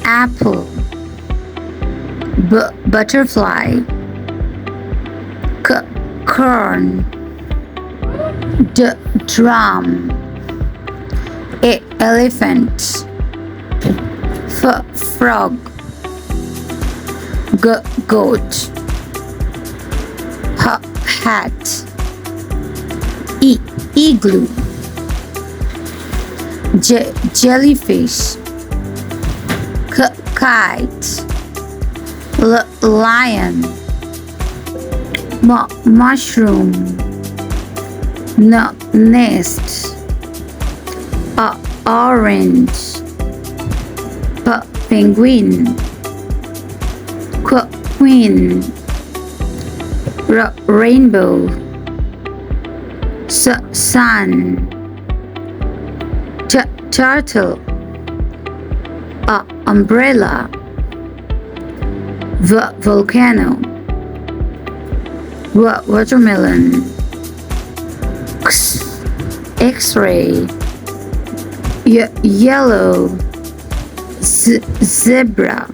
apple. Butterfly. Corn. Drum. Elephant. Frog. Goat. Hat. Igloo. Jellyfish. Kite. Lion. Mushroom. Nest. Orange. Penguin. Queen. Rainbow. Sun. Turtle. Umbrella. Volcano. Watermelon. X-ray. Yellow. Zebra.